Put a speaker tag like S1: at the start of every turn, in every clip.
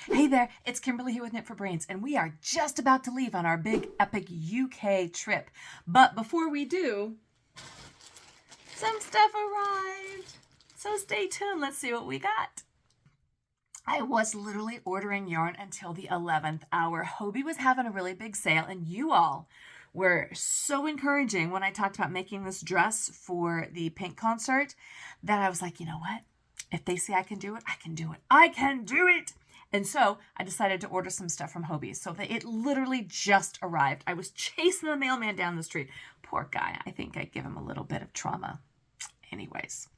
S1: Hey there, it's Kimberly here with Knit for Brains, and we are just about to leave on our big epic UK trip. But before we do, some stuff arrived. So stay tuned, let's see what we got. I was literally ordering yarn until the 11th hour. Hobbii was having a really big sale, and you all were so encouraging when I talked about making this dress for the Pink concert that I was like, you know what? If they say I can do it, I can do it. I can do it. And so I decided to order some stuff from Hobbii. So it literally just arrived. I was chasing the mailman down the street. Poor guy. I think I give him a little bit of trauma. Anyways.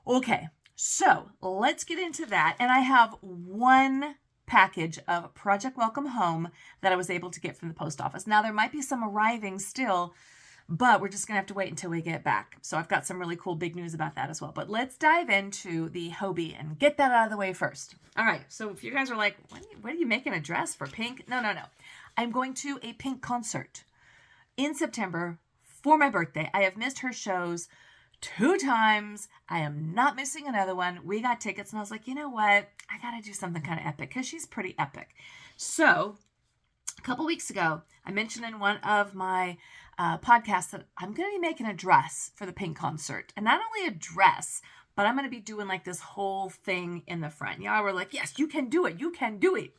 S1: Okay. So let's get into that. And I have one package of Project Welcome Home that I was able to get from the post office. Now there might be some arriving still, but we're just going to have to wait until we get back. So I've got some really cool big news about that as well. But let's dive into the Hobbii and get that out of the way first. All right. So if you guys are like, what are you making a dress for Pink? No. I'm going to a Pink concert in September for my birthday. I have missed her shows 2 times. I am not missing another one. We got tickets and I was like, you know what? I got to do something kind of epic because she's pretty epic. So a couple weeks ago, I mentioned in one of my podcasts that I'm going to be making a dress for the Pink concert. And not only a dress, but I'm going to be doing like this whole thing in the front. Y'all were like, yes, you can do it. You can do it.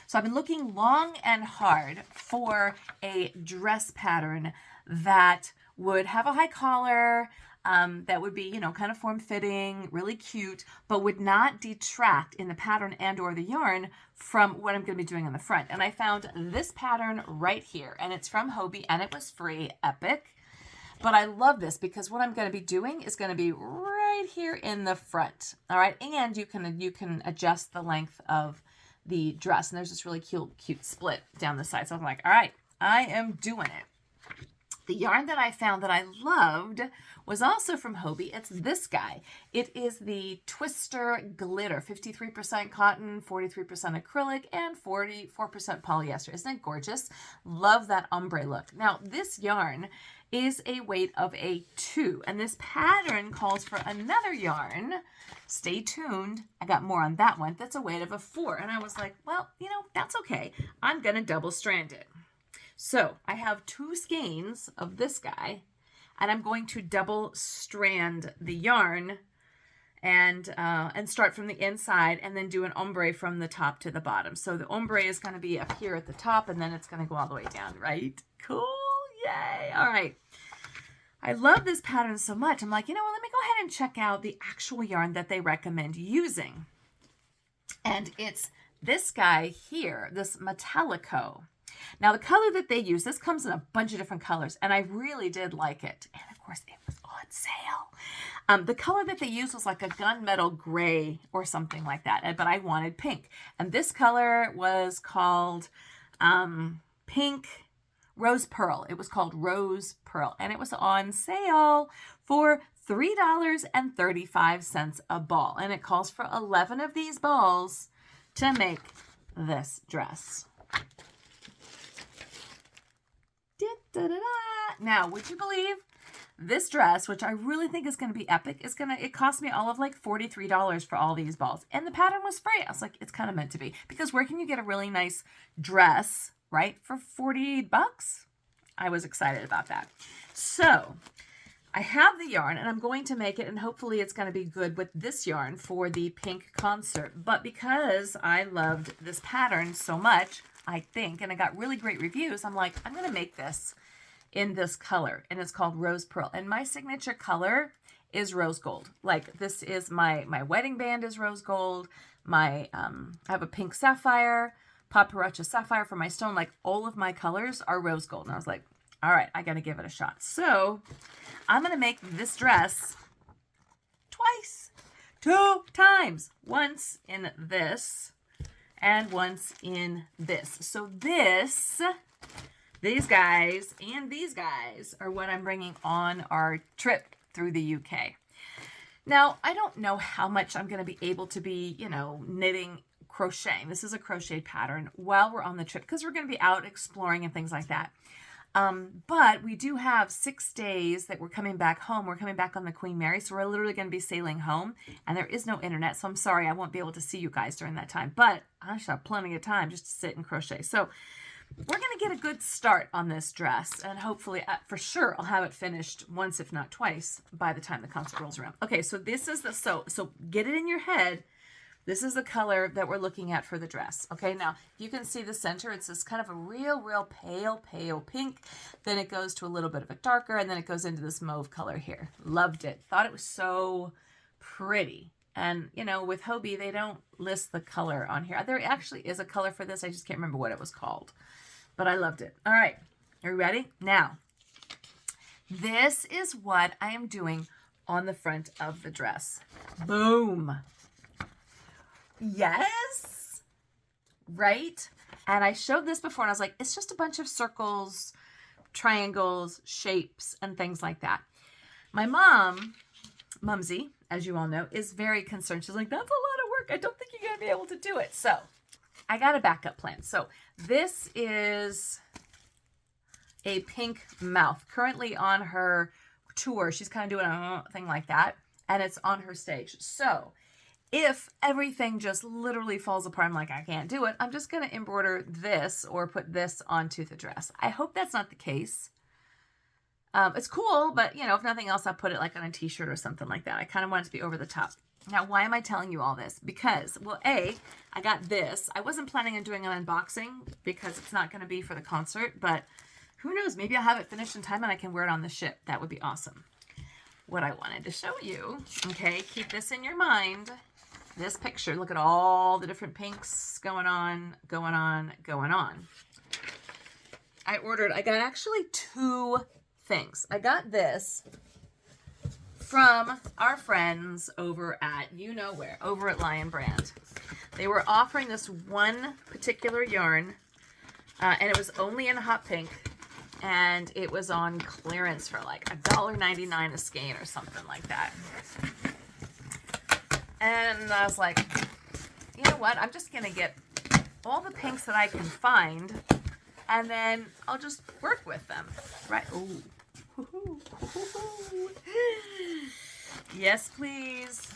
S1: So I've been looking long and hard for a dress pattern that would have a high collar, that would be, you know, kind of form-fitting, really cute, but would not detract in the pattern and or the yarn from what I'm going to be doing in the front. And I found this pattern right here, and it's from Hobbii, and it was free. Epic. But I love this because what I'm going to be doing is going to be right here in the front. All right, and you can adjust the length of the dress, and there's this really cute split down the side. So I'm like, all right, I am doing it. The yarn that I found that I loved was also from Hobbii. It's this guy. It is the Twister Glitter, 53% cotton, 43% acrylic, and 44% polyester. Isn't it gorgeous? Love that ombre look. Now, this yarn is a weight of a 2, and this pattern calls for another yarn. Stay tuned. I got more on that one. That's a weight of a 4, and I was like, well, you know, that's okay. I'm going to double strand it. So I have 2 skeins of this guy, and I'm going to double strand the yarn and start from the inside and then do an ombre from the top to the bottom. So the ombre is going to be up here at the top, and then it's going to go all the way down, right? Cool. Yay. All right. I love this pattern so much. I'm like, you know what? Let me go ahead and check out the actual yarn that they recommend using. And it's this guy here, this Metallico. Now, the color that they use, this comes in a bunch of different colors, and I really did like it. And, of course, it was on sale. The color that they used was like a gunmetal gray or something like that, but I wanted pink. And this color was called Pink Rose Pearl. It was called Rose Pearl, and it was on sale for $3.35 a ball. And it calls for 11 of these balls to make this dress. Now, would you believe this dress, which I really think is going to be epic, it cost me all of like $43 for all these balls. And the pattern was free. I was like, it's kind of meant to be. Because where can you get a really nice dress, right, for 48 bucks? I was excited about that. So I have the yarn, and I'm going to make it, and hopefully it's going to be good with this yarn for the Pink concert. But because I loved this pattern so much, I think, and I got really great reviews, I'm like, I'm going to make this in this color, and it's called Rose Pearl. And my signature color is rose gold. Like, this is my wedding band is rose gold. I have a pink sapphire, paparazzi sapphire for my stone. Like, all of my colors are rose gold. And I was like, all right, I got to give it a shot. So I'm going to make this dress twice, 2 times, once in this and once in this. So these guys and these guys are what I'm bringing on our trip through the UK. Now, I don't know how much I'm going to be able to be, you know, knitting, crocheting. This is a crochet pattern while we're on the trip because we're going to be out exploring and things like that. But we do have 6 days that we're coming back home. We're coming back on the Queen Mary, so we're literally going to be sailing home, and there is no internet, so I'm sorry I won't be able to see you guys during that time, but I should have plenty of time just to sit and crochet. So we're going to get a good start on this dress, and hopefully, for sure, I'll have it finished once, if not twice, by the time the concert rolls around. Okay, so this is the, so get it in your head. This is the color that we're looking at for the dress. Okay, now you can see the center. It's this kind of a real pale pink. Then it goes to a little bit of a darker, and then it goes into this mauve color here. Loved it. Thought it was so pretty. And, you know, with Hobbii, they don't list the color on here. There actually is a color for this. I just can't remember what it was called. But I loved it. All right, are you ready? Now, this is what I am doing on the front of the dress. Boom. Yes, right? And I showed this before and I was like, it's just a bunch of circles, triangles, shapes, and things like that. My Mumsy, as you all know, is very concerned. She's like, that's a lot of work. I don't think you're going to be able to do it. So I got a backup plan. So this is a pink mouth currently on her tour. She's kind of doing a thing like that, and it's on her stage. So if everything just literally falls apart, I'm like, I can't do it, I'm just going to embroider this or put this onto the dress. I hope that's not the case. It's cool, but, you know, if nothing else, I'll put it like on a t-shirt or something like that. I kind of want it to be over the top. Now, why am I telling you all this? Because, well, I got this. I wasn't planning on doing an unboxing because it's not going to be for the concert, but who knows? Maybe I'll have it finished in time and I can wear it on the ship. That would be awesome. What I wanted to show you, okay, keep this in your mind. This picture, look at all the different pinks going on. I got actually 2 things. I got this from our friends over at, you know where, over at Lion Brand. They were offering this one particular yarn, and it was only in hot pink, and it was on clearance for like $1.99 a skein or something like that. And I was like, you know what? I'm just going to get all the pinks that I can find, and then I'll just work with them. Right? Ooh. Yes, please.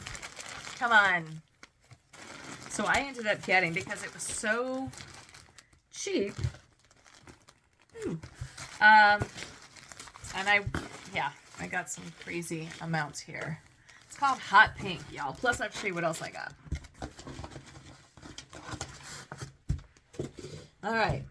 S1: Come on. So I ended up getting, because it was so cheap. And I got some crazy amounts here. It's called Hot Pink, y'all. Plus, I'll show you what else I got. All right.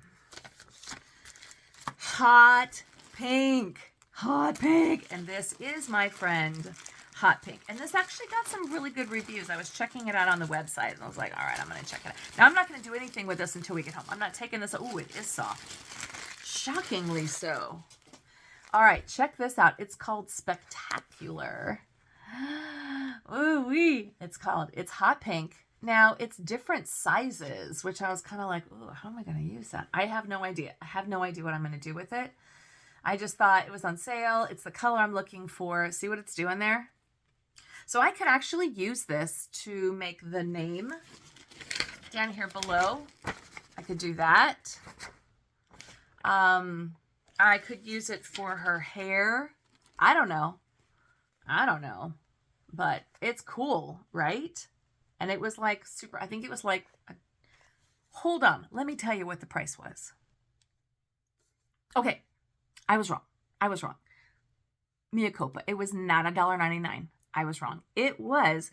S1: Hot Pink. Hot Pink. And this is my friend, Hot Pink. And this actually got some really good reviews. I was checking it out on the website, and I was like, all right, I'm going to check it out. Now, I'm not going to do anything with this until we get home. I'm not taking this. Oh, it is soft. Shockingly so. All right, check this out. It's called Spectacular. Ooh-wee. It's hot pink. Now, it's different sizes, which I was kind of like, ooh, how am I going to use that? I have no idea. I have no idea what I'm going to do with it. I just thought it was on sale. It's the color I'm looking for. See what it's doing there? So I could actually use this to make the name down here below. I could do that. I could use it for her hair. I don't know. But it's cool, right? And it was like super, I think it was like, hold on. Let me tell you what the price was. Okay. I was wrong. Mea culpa. It was not $1.99. I was wrong. It was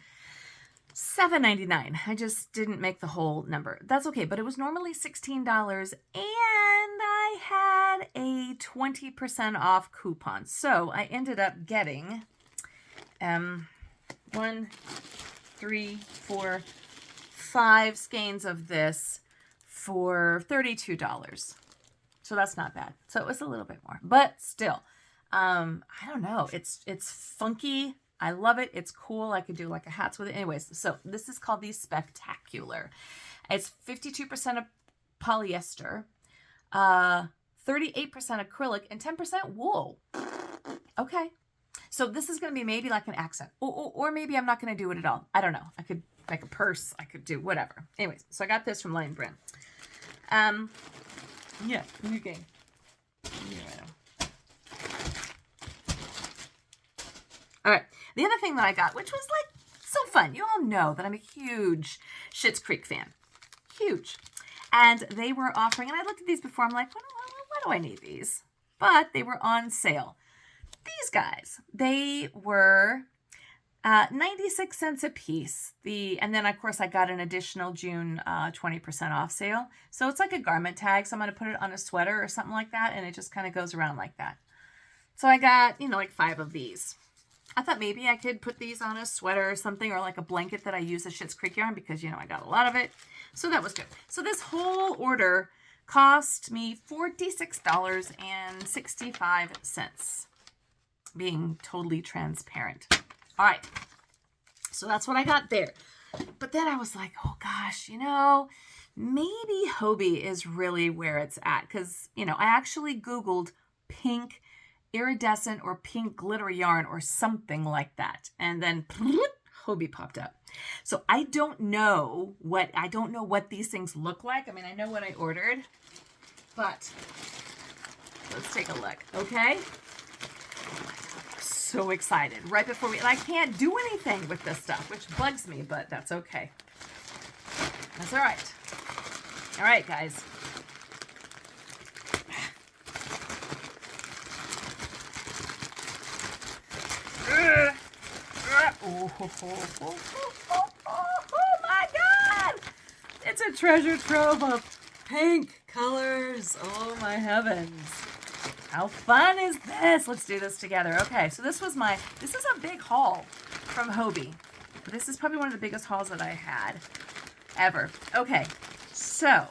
S1: $7.99. I just didn't make the whole number. That's okay, but it was normally $16, and I had a 20% off coupon. So I ended up getting 1, 3, 4, 5 skeins of this for $32. So that's not bad. So it was a little bit more, but still, I don't know. It's funky. I love it. It's cool. I could do like a hats with it. Anyways, so this is called the Spectacular. It's 52% of polyester, 38% acrylic, and 10% wool. Okay. So this is going to be maybe like an accent, or maybe I'm not going to do it at all. I don't know. I could make a purse. I could do whatever. Anyways, so I got this from Lion Brand. Yeah, new game. Yeah. All right. The other thing that I got, which was like so fun. You all know that I'm a huge Schitt's Creek fan. Huge. And they were offering, and I looked at these before. I'm like, why do I need these? But they were on sale. These guys, they were 96 cents a piece. And then, of course, I got an additional June 20% off sale. So it's like a garment tag. So I'm going to put it on a sweater or something like that. And it just kind of goes around like that. So I got, like 5 of these. I thought maybe I could put these on a sweater or something, or like a blanket that I use a Schitt's Creek yarn because, I got a lot of it. So that was good. So this whole order cost me $46.65, being totally transparent. All right. So that's what I got there. But then I was like, oh gosh, maybe Hobbii is really where it's at. Because, I actually Googled pink iridescent or pink glitter yarn or something like that. And then Hobbii popped up. So I don't know what these things look like. I mean, I know what I ordered, but let's take a look. Okay. So excited right before and I can't do anything with this stuff, which bugs me, but that's okay. That's all right. All right, guys. Oh my God! It's a treasure trove of pink colors. Oh my heavens. How fun is this? Let's do this together. Okay, so this is a big haul from Hobbii. This is probably one of the biggest hauls that I had ever. Okay, so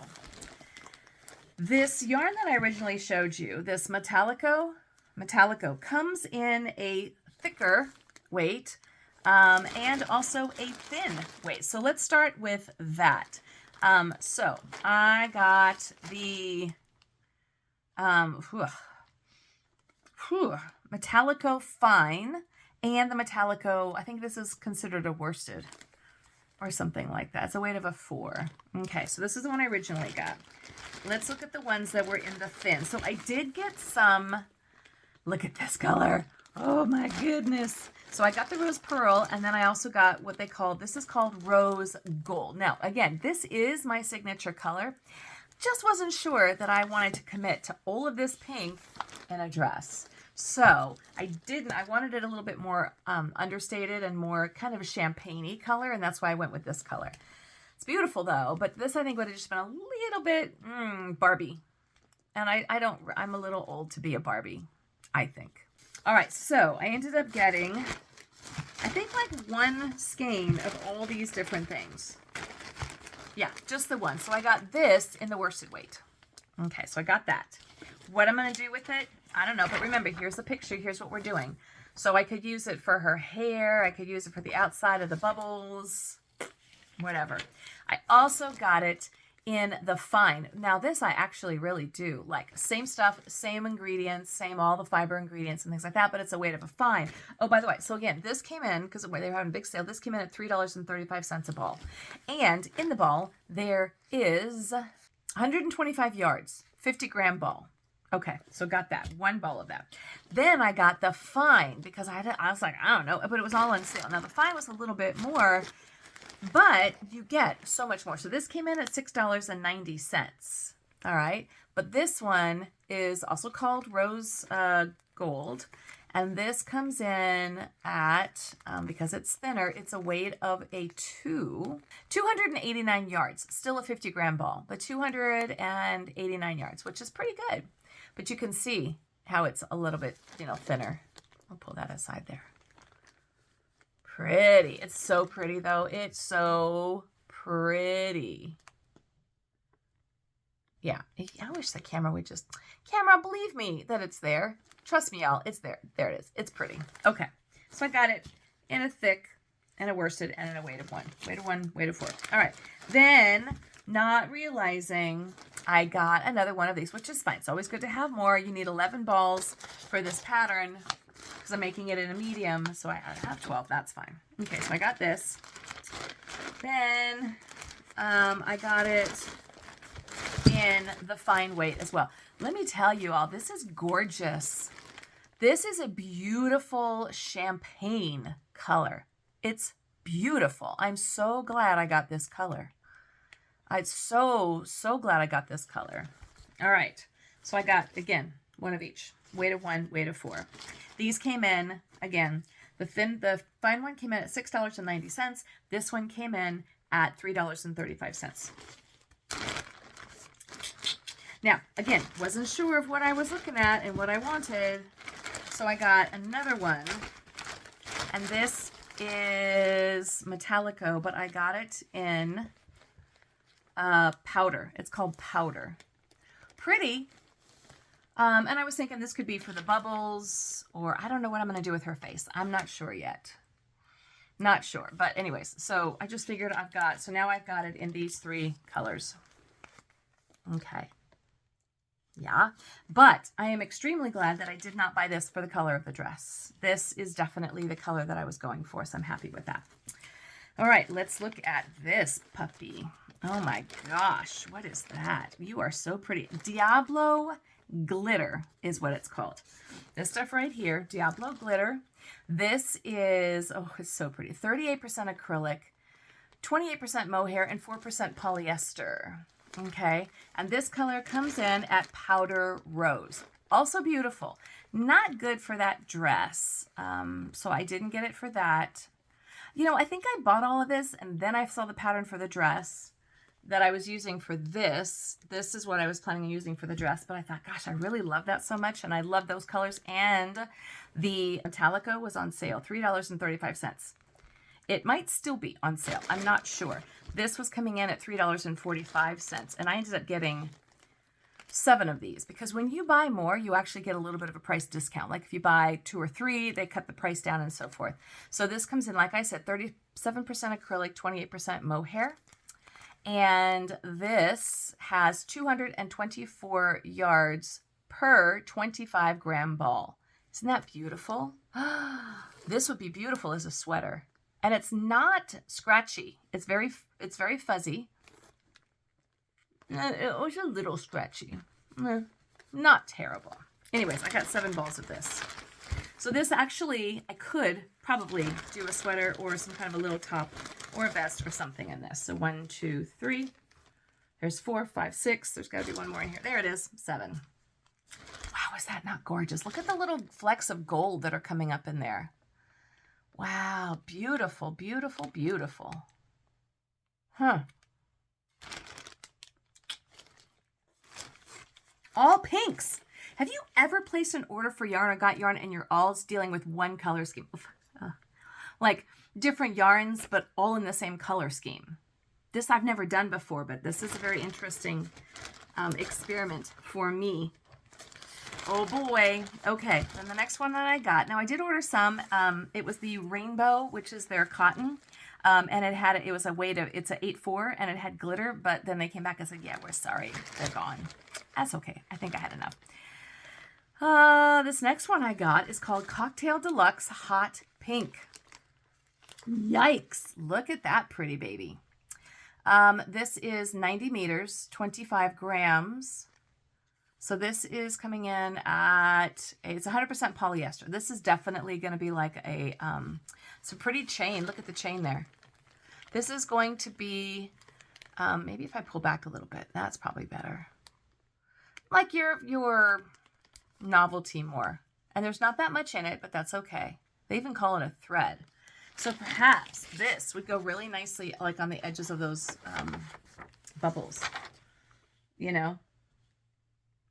S1: this yarn that I originally showed you, this Metallico comes in a thicker weight and also a thin weight. So let's start with that. So I got the Metallico Fine and the Metallico, I think this is considered a worsted or something like that. It's a weight of a 4. Okay, so this is the one I originally got. Let's look at the ones that were in the thin. So I did get some, look at this color. Oh my goodness. So I got the rose pearl, and then I also got what this is called rose gold. Now, again, this is my signature color. Just wasn't sure that I wanted to commit to all of this pink in a dress. So I wanted it a little bit more understated and more kind of a champagne-y color, and that's why I went with this color. It's beautiful though, but this I think would have just been a little bit Barbie. And I'm a little old to be a Barbie, I think. All right, so I ended up getting, I think like one skein of all these different things. Yeah, just the one. So I got this in the worsted weight. Okay, so I got that. What I'm going to do with it, I don't know. But remember, here's the picture. Here's what we're doing. So I could use it for her hair. I could use it for the outside of the bubbles. Whatever. I also got it in the fine. Now this I actually really do like. Same stuff, same ingredients, all the fiber ingredients and things like that, but it's a weight of a fine. Oh, by the way, so again, this came in, because they were having a big sale, this came in at $3.35 a ball. And in the ball, there is 125 yards, 50-gram ball. Okay, so got that, one ball of that. Then I got the fine, because I was like, I don't know, but it was all on sale. Now the fine was a little bit more, but you get so much more. So this came in at $6.90. All right. But this one is also called rose gold. And this comes in at, because it's thinner, it's a weight of a 289 yards. Still a 50-gram ball, but 289 yards, which is pretty good. But you can see how it's a little bit, thinner. I'll pull that aside there. Pretty. It's so pretty though. It's so pretty. Yeah. I wish the camera would just, believe me that it's there. Trust me, y'all. It's there. There it is. It's pretty. Okay. So I got it in a thick and a worsted and in a weight of 1. Weight of 1, weight of 4. All right. Then, not realizing, I got another one of these, which is fine. It's always good to have more. You need 11 balls for this pattern, because I'm making it in a medium, so I have 12. That's fine. Okay, so I got this. Then I got it in the fine weight as well. Let me tell you all, this is gorgeous. This is a beautiful champagne color. It's beautiful. I'm so glad I got this color. I'm so glad I got this color. All right. So I got, again, one of each. Weight of 1, weight of 4. These came in, again, the fine one came in at $6.90. This one came in at $3.35. Now, again, wasn't sure of what I was looking at and what I wanted, so I got another one. And this is Metallico, but I got it in powder. It's called powder. Pretty. And I was thinking this could be for the bubbles, or I don't know what I'm going to do with her face. I'm not sure yet. Not sure. But anyways, so I just figured so now I've got it in these 3 colors. Okay. Yeah. But I am extremely glad that I did not buy this for the color of the dress. This is definitely the color that I was going for, so I'm happy with that. All right, let's look at this puppy. Oh my gosh, what is that? You are so pretty. Diablo Glitter is what it's called. This stuff right here, Diablo Glitter. This is, oh, it's so pretty. 38% acrylic, 28% mohair, and 4% polyester. Okay, and this color comes in at powder rose. Also beautiful. Not good for that dress, so I didn't get it for that. You know, I think I bought all of this, and then I saw the pattern for the dress that I was using for this. This is what I was planning on using for the dress, but I thought, gosh, I really love that so much, and I love those colors, and the Metallico was on sale, $3.35. It might still be on sale. I'm not sure. This was coming in at $3.45, and I ended up getting 7 of these, because when you buy more, you actually get a little bit of a price discount. Like if you buy 2 or 3, they cut the price down and so forth. So this comes in, like I said, 37% acrylic, 28% mohair. And this has 224 yards per 25-gram ball. Isn't that beautiful? This would be beautiful as a sweater. And it's not scratchy. It's very fuzzy. It was a little scratchy. Not terrible. Anyways, I got 7 balls of this. So this actually, I could probably do a sweater or some kind of a little top or a vest or something in this. So 1, 2, 3. There's 4, 5, 6. There's got to be one more in here. There it is. 7. Wow, is that not gorgeous? Look at the little flecks of gold that are coming up in there. Wow, beautiful, beautiful, beautiful. Huh. All pinks. Have you ever placed an order for yarn or got yarn and you're all dealing with one color scheme? Like different yarns, but all in the same color scheme. This I've never done before, but this is a very interesting experiment for me. Oh boy. Okay, then the next one that I got. Now I did order some. It was the rainbow, which is their cotton. And it was a weight of, it's a 8.4 and it had glitter, but then they came back and said, yeah, we're sorry, they're gone. That's okay. I think I had enough. This next one I got is called Cocktail Deluxe Hot Pink. Yikes. Look at that pretty baby. This is 90 meters, 25 grams. So this is coming in at, it's 100% polyester. This is definitely going to be like it's a pretty chain. Look at the chain there. This is going to be, maybe if I pull back a little bit, that's probably better. Like your novelty more. And there's not that much in it, but that's okay. They even call it a thread. So perhaps this would go really nicely like on the edges of those bubbles, you know,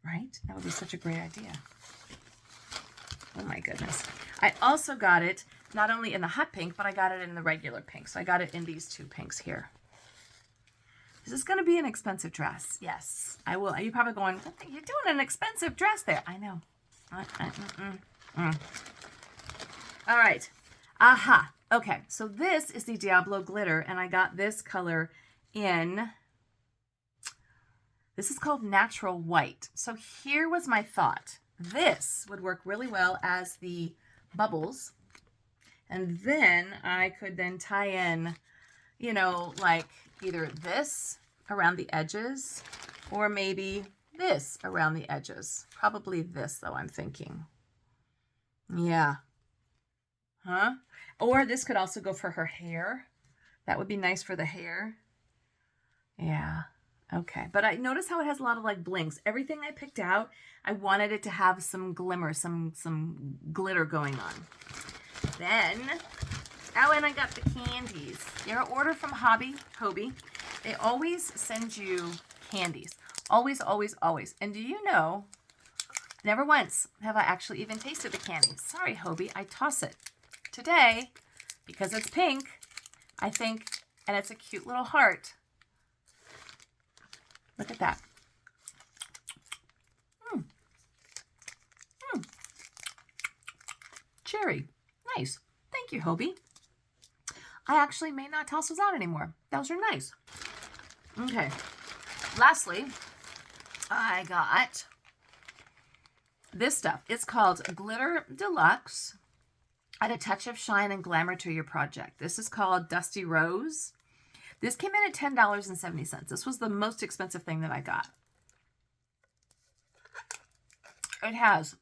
S1: right? That would be such a great idea. Oh my goodness. I also got it not only in the hot pink, but I got it in the regular pink. So I got it in these 2 pinks here. Is this going to be an expensive dress? Yes, I will. Are you probably going, you're doing an expensive dress there? I know. All right. Aha. Okay, so this is the Diablo Glitter, and I got this color in, this is called Natural White. So here was my thought. This would work really well as the bubbles, and then I could then tie in, you know, like either this around the edges or maybe this around the edges. Probably this, though, I'm thinking. Yeah. Huh? Or this could also go for her hair. That would be nice for the hair. Yeah. Okay. But I notice how it has a lot of like blinks. Everything I picked out, I wanted it to have some glimmer, some glitter going on. Then, oh, and I got the candies. Your order from Hobbii, they always send you candies. Always, always, always. And do you know, never once have I actually even tasted the candy. Sorry, Hobbii, I toss it. Today, because it's pink, I think, and it's a cute little heart. Look at that. Cherry. Nice. Thank you, Hobbii. I actually may not toss those out anymore. Those are nice. Okay. Lastly, I got this stuff. It's called Glitter Deluxe. Add a touch of shine and glamour to your project. This is called Dusty Rose. This came in at $10.70. This was the most expensive thing that I got. It has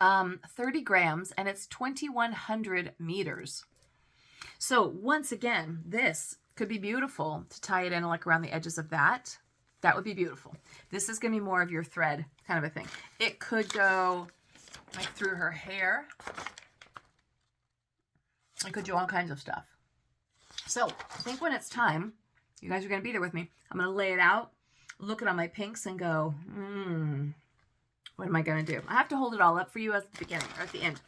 S1: 30 grams and it's 2,100 meters. So once again, this could be beautiful to tie it in like around the edges of that. That would be beautiful. This is going to be more of your thread kind of a thing. It could go like through her hair. I could do all kinds of stuff. So I think when it's time, you guys are going to be there with me. I'm going to lay it out, look at all my pinks and go, what am I going to do? I have to hold it all up for you at the beginning or at the end.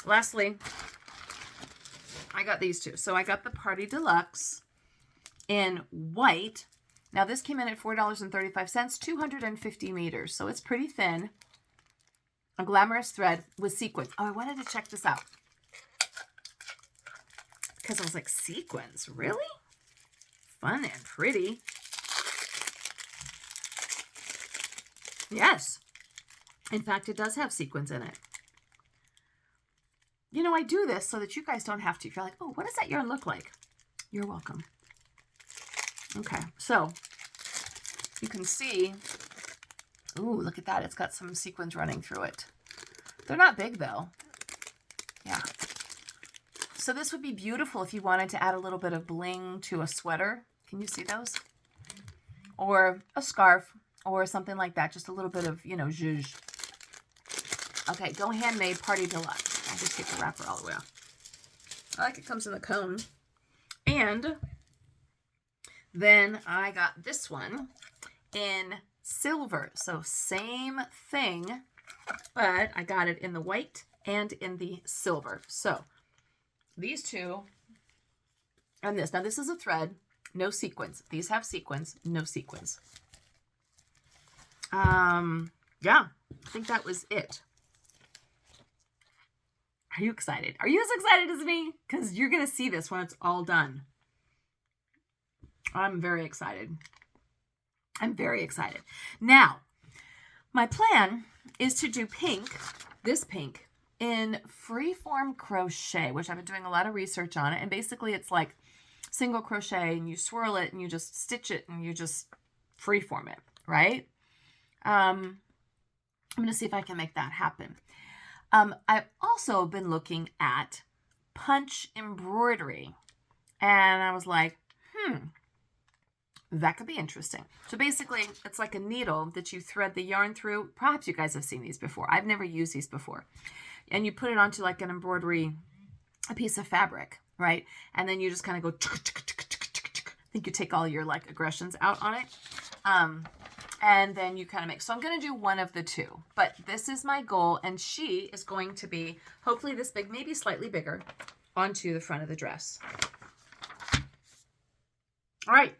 S1: Lastly, I got these two. So I got the Party Deluxe in white. Now this came in at $4.35, 250 meters. So it's pretty thin. A glamorous thread with sequins. Oh, I wanted to check this out. Because I was like, sequins? Really? Fun and pretty. Yes. In fact, it does have sequins in it. You know, I do this so that you guys don't have to. If you're like, oh, what does that yarn look like? You're welcome. Okay, so you can see, ooh, look at that. It's got some sequins running through it. They're not big though. Yeah. So this would be beautiful if you wanted to add a little bit of bling to a sweater. Can you see those? Or a scarf or something like that. Just a little bit of, you know, zhuzh. Okay, Go Handmade Party Deluxe. I'll just take the wrapper all the way off. I like it comes in the cone. And then I got this one in silver. So same thing, but I got it in the white and in the silver. So these two and this. Now this is a thread, no sequins. These have sequins, no sequins. Yeah, I think that was it. Are you excited? Are you as excited as me? Because you're going to see this when it's all done. I'm very excited. I'm very excited. Now, my plan is to do pink, this pink, in freeform crochet, which I've been doing a lot of research on it. And basically it's like single crochet and you swirl it and you just stitch it and you just freeform it, right? I'm going to see if I can make that happen. I've also been looking at punch embroidery and I was like, that could be interesting. So basically it's like a needle that you thread the yarn through. Perhaps you guys have seen these before. I've never used these before. And you put it onto like an embroidery, a piece of fabric, right? And then you just kind of go, I think you take all your like aggressions out on it. And then you kind of make, so I'm going to do one of the two, but this is my goal. And she is going to be hopefully this big, maybe slightly bigger onto the front of the dress. All right.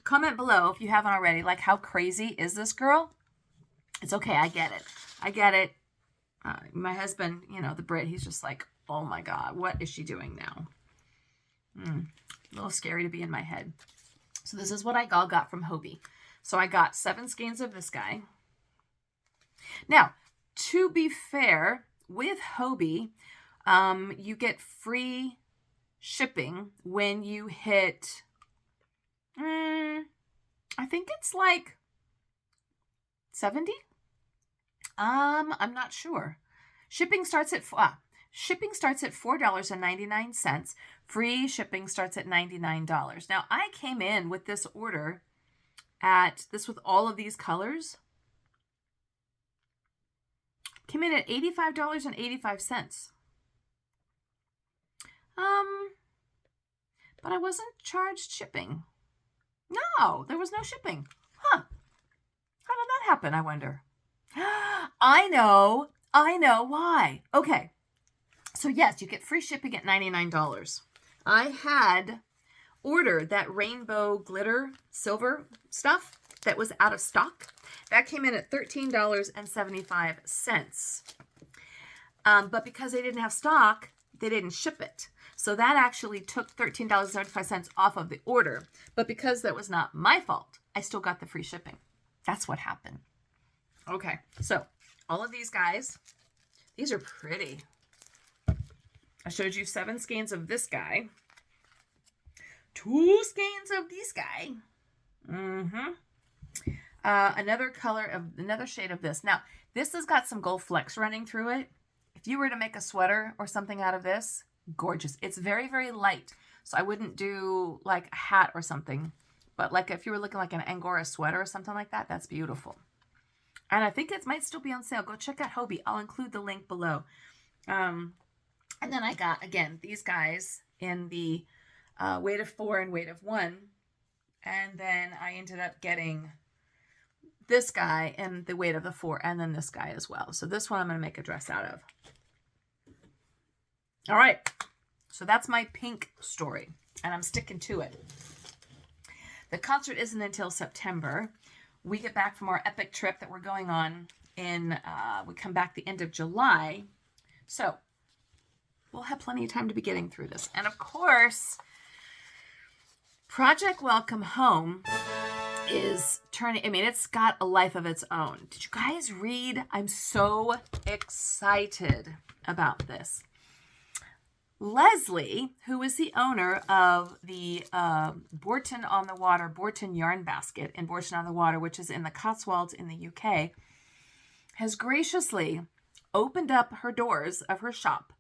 S1: Comment below if you haven't already, like how crazy is this girl? It's okay. I get it. I get it. My husband, you know, the Brit, he's just like, oh my God, what is she doing now? A little scary to be in my head. So this is what I all got from Hobbii. So I got 7 skeins of this guy. Now, to be fair, with Hobbii, you get free shipping when you hit, I think it's like 70. I'm not sure. Shipping starts at $4.99. Free shipping starts at $99. Now, I came in with this order with all of these colors. Came in at $85.85. But I wasn't charged shipping. No, there was no shipping. Huh. How did that happen, I wonder? I know why. Okay. So yes, you get free shipping at $99. I had ordered that rainbow glitter silver stuff that was out of stock. That came in at $13.75. But because they didn't have stock, they didn't ship it. So that actually took $13.75 off of the order. But because that was not my fault, I still got the free shipping. That's what happened. Okay, so all of these guys, these are pretty. I showed you 7 skeins of this guy. 2 skeins of this guy. Another shade of this. Now, this has got some gold flecks running through it. If you were to make a sweater or something out of this, gorgeous. It's very, very light. So I wouldn't do like a hat or something. But like if you were looking like an Angora sweater or something like that, that's beautiful. And I think it might still be on sale. Go check out Hobbii. I'll include the link below. And then I got, again, these guys in the weight of 4 and weight of 1. And then I ended up getting this guy in the weight of the 4, and then this guy as well. So this one I'm going to make a dress out of. All right. So that's my pink story, and I'm sticking to it. The concert isn't until September. We get back from our epic trip that we're going on we come back the end of July. So we'll have plenty of time to be getting through this. And of course, Project Welcome Home is turning, it's got a life of its own. Did you guys read? I'm so excited about this. Lesley, who is the owner of the Bourton-on-the-Water, Bourton Yarn Basket in Bourton-on-the-Water, which is in the Cotswolds in the UK, has graciously opened up her doors of her shop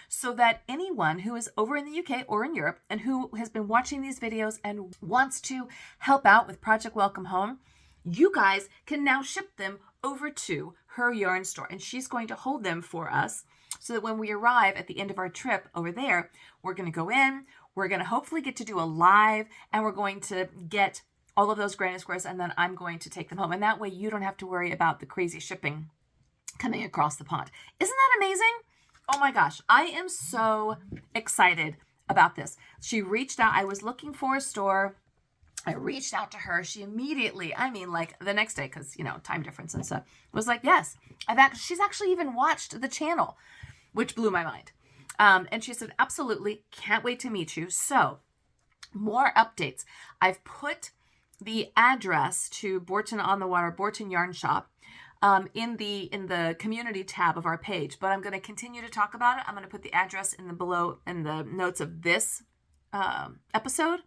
S1: so that anyone who is over in the UK or in Europe and who has been watching these videos and wants to help out with Project Welcome Home, you guys can now ship them over to her yarn store. And she's going to hold them for us so that when we arrive at the end of our trip over there, we're going to go in, we're going to hopefully get to do a live, and we're going to get all of those granny squares, and then I'm going to take them home. And that way you don't have to worry about the crazy shipping coming across the pond. Isn't that amazing? Oh my gosh, I am so excited about this. She reached out. I was looking for a store. I reached out to her. She immediately, like the next day, because, time difference and stuff, was like, yes. She's actually even watched the channel, which blew my mind. And she said, absolutely, can't wait to meet you. So, more updates. I've put the address to Bourton-on-the-Water, Bourton Yarn Shop, in the community tab of our page, but I'm going to continue to talk about it. I'm going to put the address in the notes of this episode,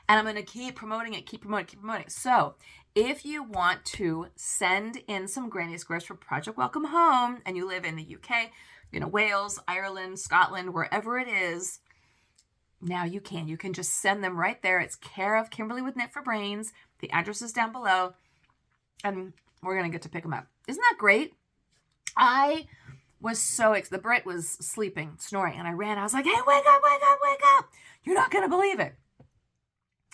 S1: and I'm going to keep promoting it. So if you want to send in some granny squares for Project Welcome Home and you live in the UK, Wales, Ireland, Scotland, wherever it is, now you can just send them right there. It's care of Kimberly with Knit for Brains. The address is down below, and we're going to get to pick them up. Isn't that great? I was so excited. The Brit was sleeping, snoring, and I ran. I was like, hey, wake up, wake up, wake up. You're not going to believe it.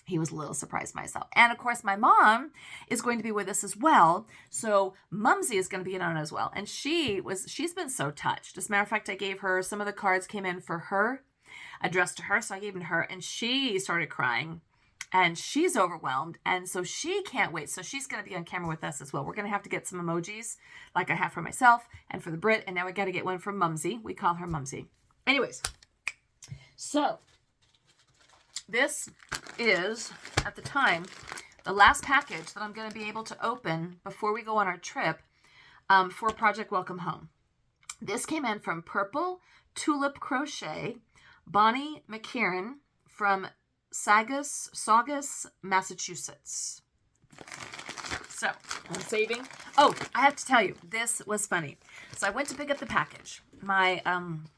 S1: He was a little surprised myself. And of course, my mom is going to be with us as well. So Mumsy is going to be in on as well. And she's been so touched. As a matter of fact, I gave her, some of the cards came in for her, addressed to her. So I gave them to her, and she started crying. And she's overwhelmed, and so she can't wait. So she's going to be on camera with us as well. We're going to have to get some emojis like I have for myself and for the Brit, and now we got to get one for Mumsy. We call her Mumsy. Anyways, so this is, at the time, the last package that I'm going to be able to open before we go on our trip for Project Welcome Home. This came in from Purple Tulip Crochet, Bonnie McKieran from Saugus, Massachusetts. So I'm saving. Oh, I have to tell you, this was funny. So I went to pick up the package. My,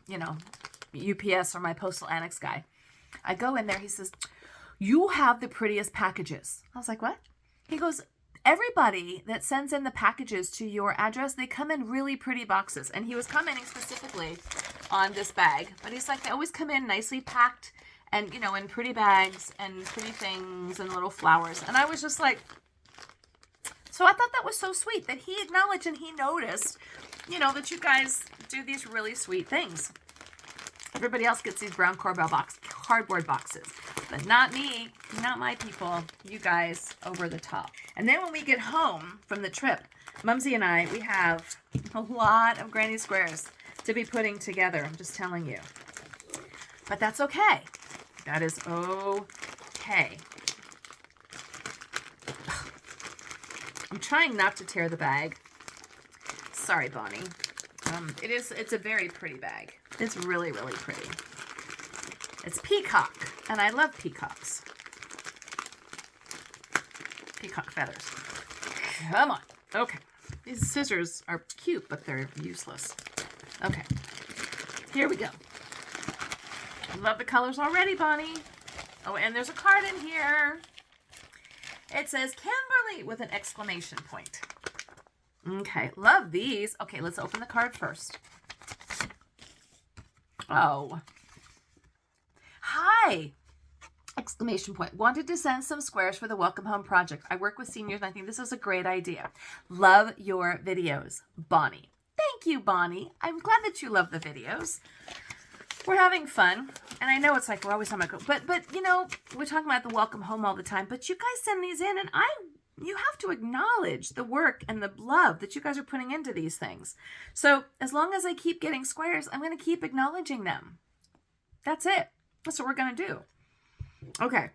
S1: you know, UPS or my postal annex guy. I go in there. He says, "You have the prettiest packages." I was like, "What?" He goes, "Everybody that sends in the packages to your address, they come in really pretty boxes." And he was commenting specifically on this bag. But he's like, they always come in nicely packed and, you know, in pretty bags and pretty things and little flowers. And I was just like, so I thought that was so sweet that he acknowledged and he noticed, you know, that you guys do these really sweet things. Everybody else gets these brown cardboard boxes, but not me, not my people, you guys over the top. And then when we get home from the trip, Mumsy and I, we have a lot of granny squares to be putting together. I'm just telling you. But that's okay. That is okay. I'm trying not to tear the bag. Sorry, Bonnie. It's a very pretty bag. It's really, really pretty. It's peacock, and I love peacocks. Peacock feathers. Come on. Okay. These scissors are cute, but they're useless. Okay. Here we go. I love the colors already, Bonnie. Oh, and there's a card in here. It says Kimberly with an exclamation point. Okay, love these. Okay, let's open the card first. Oh. Hi! Exclamation point. Wanted to send some squares for the Welcome Home project. I work with seniors and I think this is a great idea. Love your videos, Bonnie. Thank you, Bonnie. I'm glad that you love the videos. We're having fun. And I know it's like we're always talking about, but you know, we're talking about the Welcome Home all the time, but you guys send these in and you have to acknowledge the work and the love that you guys are putting into these things. So as long as I keep getting squares, I'm going to keep acknowledging them. That's it. That's what we're going to do. Okay.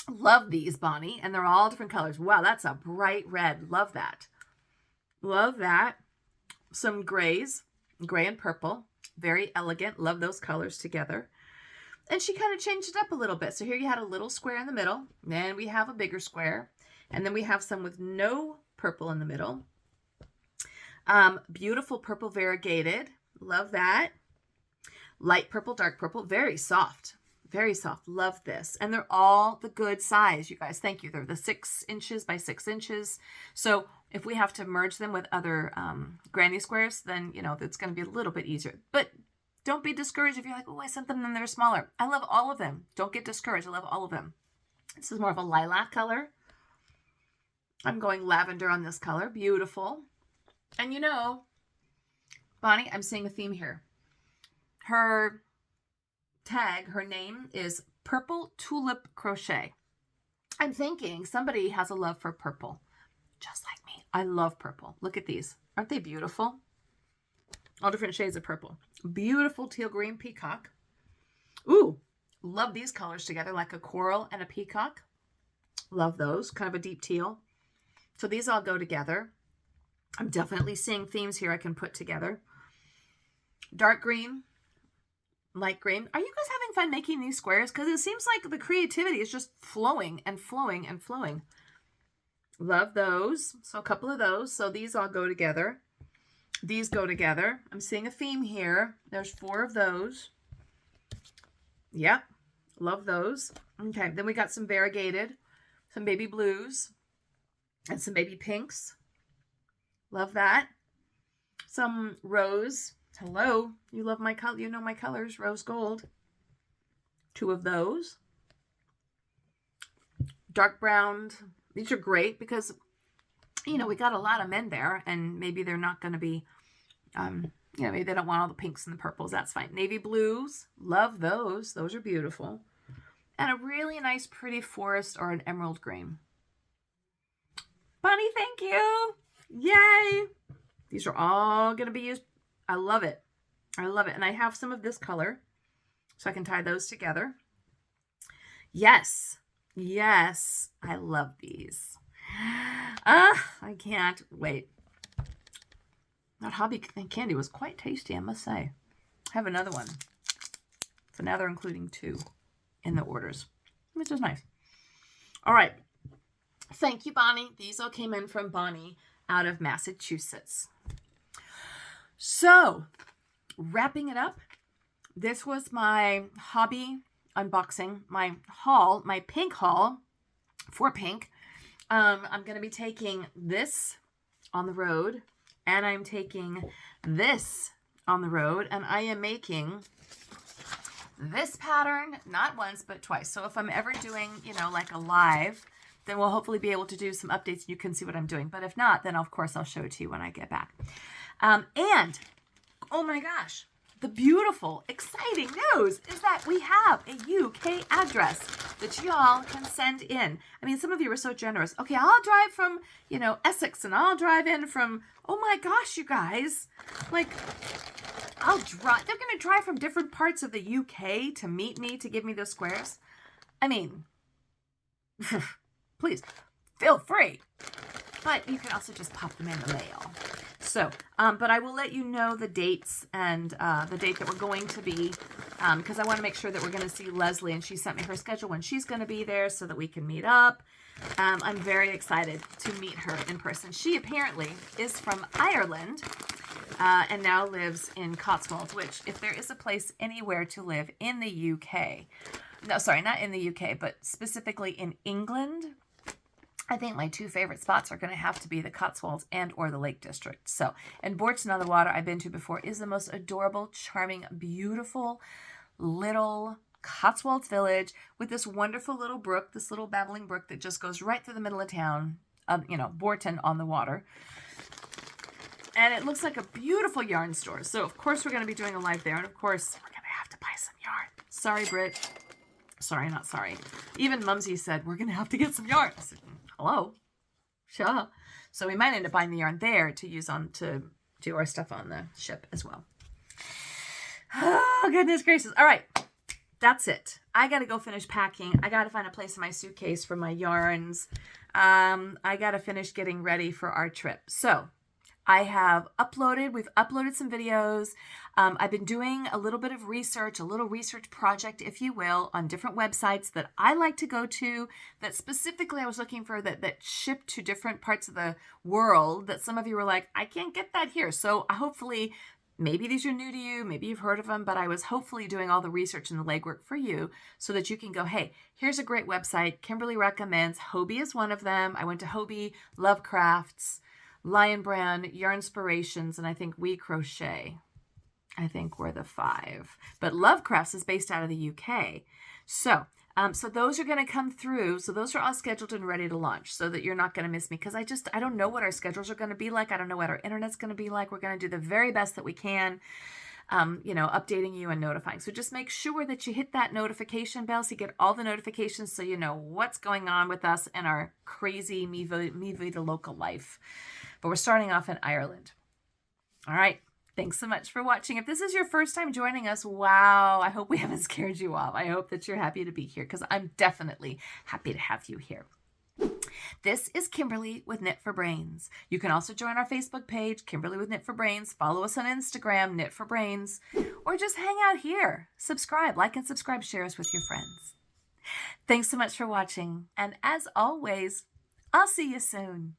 S1: Love these, Bonnie. And they're all different colors. Wow, that's a bright red. Love that. Love that. Some grays, gray and purple. Very elegant. Love those colors together. And she kind of changed it up a little bit. So here you had a little square in the middle. Then we have a bigger square. And then we have some with no purple in the middle. Beautiful purple variegated. Love that. Light purple, dark purple. Very soft. Very soft. Love this. And they're all the good size, you guys. Thank you. They're the 6 inches by 6 inches. So if we have to merge them with other granny squares, then, you know, it's going to be a little bit easier. But don't be discouraged if you're like, oh, I sent them and they're smaller. I love all of them. Don't get discouraged. I love all of them. This is more of a lilac color. I'm going lavender on this color. Beautiful. And you know, Bonnie, I'm seeing a theme here. Her tag, her name is Purple Tulip Crochet. I'm thinking somebody has a love for purple, just like me. I love purple. Look at these. Aren't they beautiful? All different shades of purple. Beautiful teal green peacock. Ooh, love these colors together, like a coral and a peacock. Love those. Kind of a deep teal. So these all go together. I'm definitely seeing themes here I can put together. Dark green, light green. Are you guys having fun making these squares? Because it seems like the creativity is just flowing and flowing and flowing. Love those. So a couple of those. So these all go together. These go together. I'm seeing a theme here. There's 4 of those. Yep. Love those. Okay. Then we got some variegated, some baby blues, and some baby pinks. Love that. Some rose. Hello. You love my color. You know my colors. Rose gold. 2 of those. Dark brown. These are great because, you know, we got a lot of men there and maybe they're not going to be, you know, maybe they don't want all the pinks and the purples. That's fine. Navy blues. Love those. Those are beautiful. And a really nice pretty forest or an emerald green. Bonnie, thank you. Yay. These are all going to be used. I love it. I love it. And I have some of this color so I can tie those together. Yes. Yes. I love these. I can't wait. That Hobbii candy was quite tasty, I must say. I have another one. So now they're including 2 in the orders, which is nice. All right. Thank you, Bonnie. These all came in from Bonnie out of Massachusetts. So, wrapping it up, this was my Hobbii unboxing, my haul, my pink haul for pink. I'm going to be taking this on the road, and I'm taking this on the road, and I am making this pattern not once but twice. So if I'm ever doing, you know, like a live, then we'll hopefully be able to do some updates and you can see what I'm doing. But if not, then of course I'll show it to you when I get back. And oh my gosh, the beautiful, exciting news is that we have a UK address that y'all can send in. I mean, some of you are so generous. Okay, I'll drive from, you know, Essex, and I'll drive in from, oh my gosh, you guys. Like, I'll drive. They're going to drive from different parts of the UK to meet me, to give me those squares. I mean, please, feel free. But you can also just pop them in the mail. So, but I will let you know the dates and the date that we're going to be, because I want to make sure that we're going to see Lesley, and she sent me her schedule when she's going to be there so that we can meet up. I'm very excited to meet her in person. She apparently is from Ireland and now lives in Cotswolds, which if there is a place anywhere to live in the UK, no, sorry, not in the UK, but specifically in England, I think my two favorite spots are going to have to be the Cotswolds and or the Lake District. So, and Bourton-on-the-Water I've been to before is the most adorable, charming, beautiful little Cotswolds village with this wonderful little brook, this little babbling brook that just goes right through the middle of town, you know, Bourton-on-the-Water. And it looks like a beautiful yarn store. So, of course, we're going to be doing a live there. And, of course, we're going to have to buy some yarn. Sorry, Britt. Sorry, not sorry. Even Mumsy said, we're going to have to get some yarn. I said, hello? Sure. So we might end up buying the yarn there to use on to do our stuff on the ship as well. Oh, goodness gracious. All right. That's it. I got to go finish packing. I got to find a place in my suitcase for my yarns. I got to finish getting ready for our trip. So we've uploaded some videos. I've been doing a little bit of research, a little research project, if you will, on different websites that I like to go to, that specifically I was looking for that ship to different parts of the world that some of you were like, I can't get that here. So hopefully, maybe these are new to you, maybe you've heard of them, but I was hopefully doing all the research and the legwork for you so that you can go, hey, here's a great website. Kimberly recommends. Hobbii is one of them. I went to Hobbii, Love Crafts, Lion Brand, Yarnspirations, and I think We Crochet. I think we're the 5. But Love Crafts is based out of the UK. So those are going to come through. So those are all scheduled and ready to launch so that you're not going to miss me. Because I don't know what our schedules are going to be like. I don't know what our internet's going to be like. We're going to do the very best that we can, you know, updating you and notifying. So just make sure that you hit that notification bell so you get all the notifications so you know what's going on with us and our crazy Me Vida local life. But we're starting off in Ireland. All right. Thanks so much for watching. If this is your first time joining us, wow, I hope we haven't scared you off. I hope that you're happy to be here because I'm definitely happy to have you here. This is Kimberly with Knit for Brains. You can also join our Facebook page, Kimberly with Knit for Brains. Follow us on Instagram, Knit for Brains, or just hang out here. Subscribe, like and subscribe, share us with your friends. Thanks so much for watching. And as always, I'll see you soon.